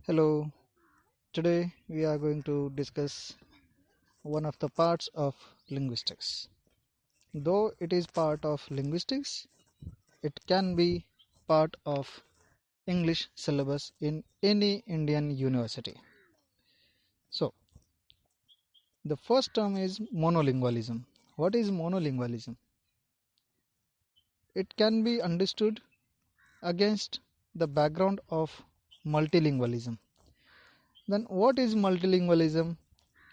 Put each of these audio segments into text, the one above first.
Hello, today we are going to discuss one of the parts of linguistics. Though it is part of linguistics, it can be part of English syllabus in any Indian university. So, the first term is monolingualism. What is monolingualism? It can be understood against the background of multilingualism. Then what is multilingualism?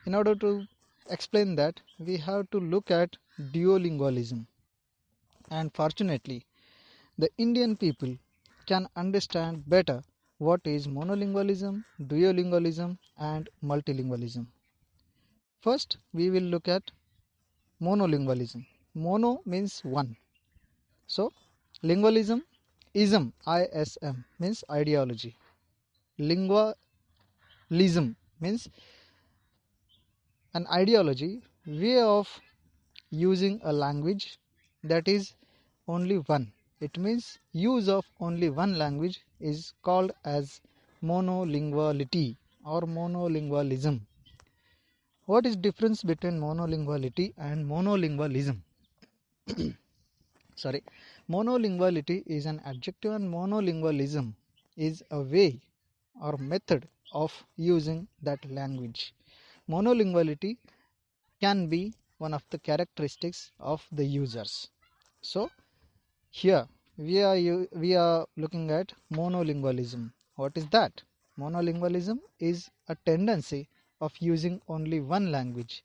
In order to explain that, we have to look at duolingualism. And fortunately, the Indian people can understand better what is monolingualism, duolingualism, and multilingualism. First, we will look at monolingualism. Mono means one. So, lingualism, ism, ISM means ideology. Lingualism means an ideology, way of using a language that is only one. It means use of only one language is called as monolinguality or monolingualism. What is difference between monolinguality and monolingualism? Sorry, monolinguality is an adjective and monolingualism is a way or method of using that language. Monolinguality can be one of the characteristics of the users. So here we are looking at monolingualism. What is that? Monolingualism is a tendency of using only one language.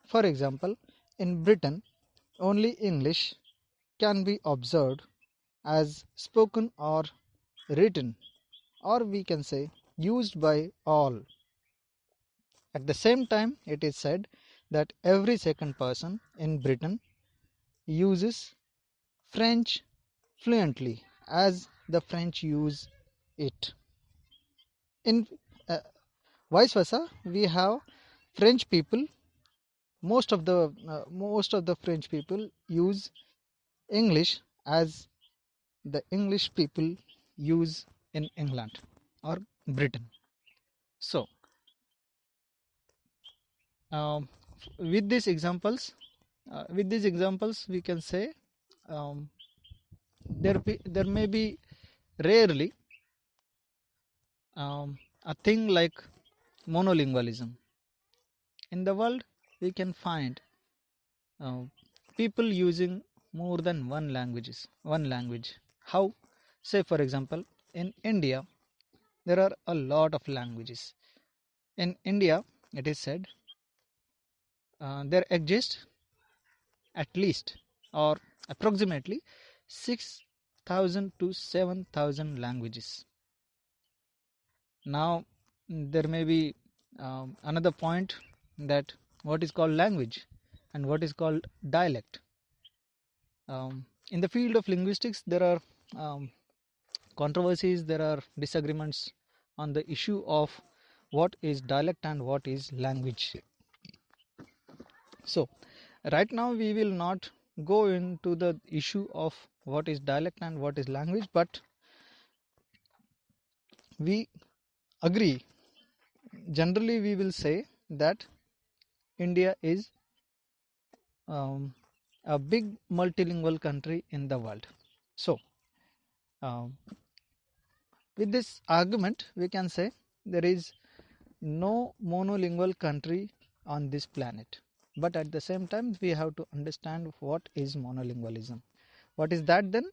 For example, in Britain, only English can be observed as spoken or written, or we can say used by all. At the same time, it is said that every second person in Britain uses French fluently as the French use it. In vice versa, we have French people. Most of the French people use English as the English people use in England or Britain. So, um, with these examples, we can say um, there may be rarely a thing like monolingualism. In the world, we can find uh, people using more than one language. How? Say for example, in India, there are a lot of languages. In India, it is said there exist at least or approximately 6,000 to 7,000 languages. Now, there may be another point that what is called language and what is called dialect. In the field of linguistics, there are controversies, there are disagreements on the issue of what is dialect and what is language. So, right now we will not go into the issue of what is dialect and what is language, but we agree. Generally, we will say that India is a big multilingual country in the world. So, with this argument, we can say there is no monolingual country on this planet. But at the same time, we have to understand what is monolingualism. What is that then?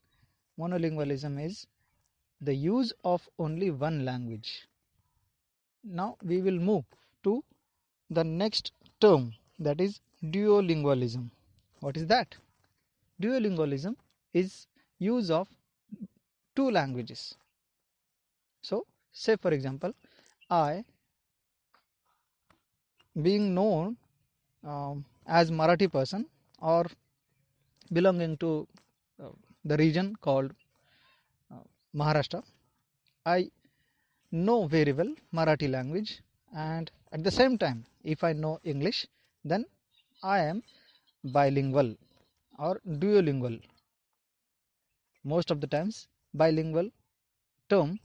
Monolingualism is the use of only one language. Now we will move to the next term, that is duolingualism. What is that? Duolingualism is use of two languages. So say for example, I, being known as Marathi person or belonging to the region called Maharashtra, I know very well Marathi language, and at the same time, if I know English, then I am bilingual or duolingual. Most of the times bilingual term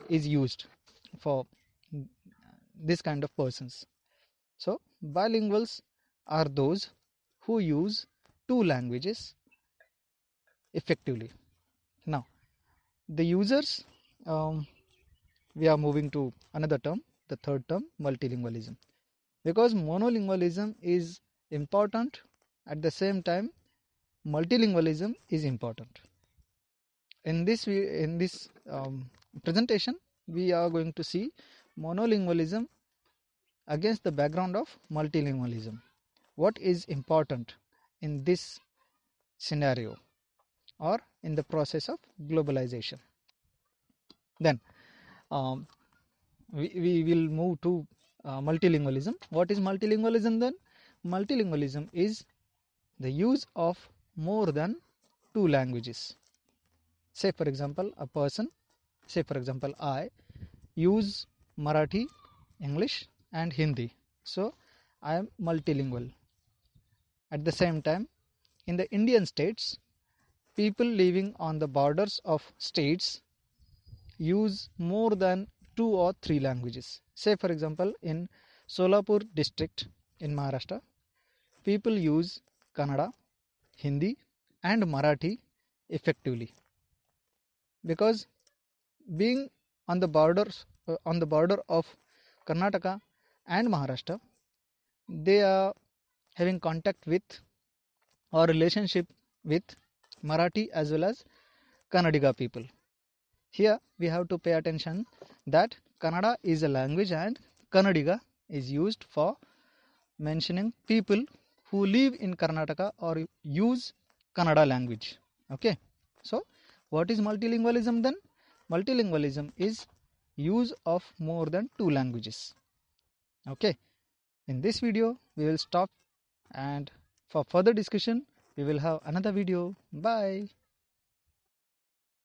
is used. for this kind of persons. So bilinguals are those who use two languages effectively. Now the users, we are moving to another term, the third term, multilingualism, because monolingualism is important, at the same time multilingualism is important. In this presentation we are going to see monolingualism against the background of multilingualism. What is important in this scenario or in the process of globalization? Then we will move to multilingualism. What is multilingualism then? Multilingualism is the use of more than two languages. Say for example, a person, say for example I use Marathi, English and Hindi. So I am multilingual. At the same time, in the Indian states, people living on the borders of states use more than two or three languages. Say for example, in Solapur district in Maharashtra, people use Kannada, Hindi and Marathi effectively, because being on the borders on the border of Karnataka and Maharashtra, they are having contact with or relationship with Marathi as well as Kannadiga people. Here we have to pay attention that Kannada is a language and Kannadiga is used for mentioning people who live in Karnataka or use Kannada language. Okay, so what is multilingualism then? Multilingualism is use of more than two languages. Okay, in this video we will stop, and for further discussion we will have another video. Bye.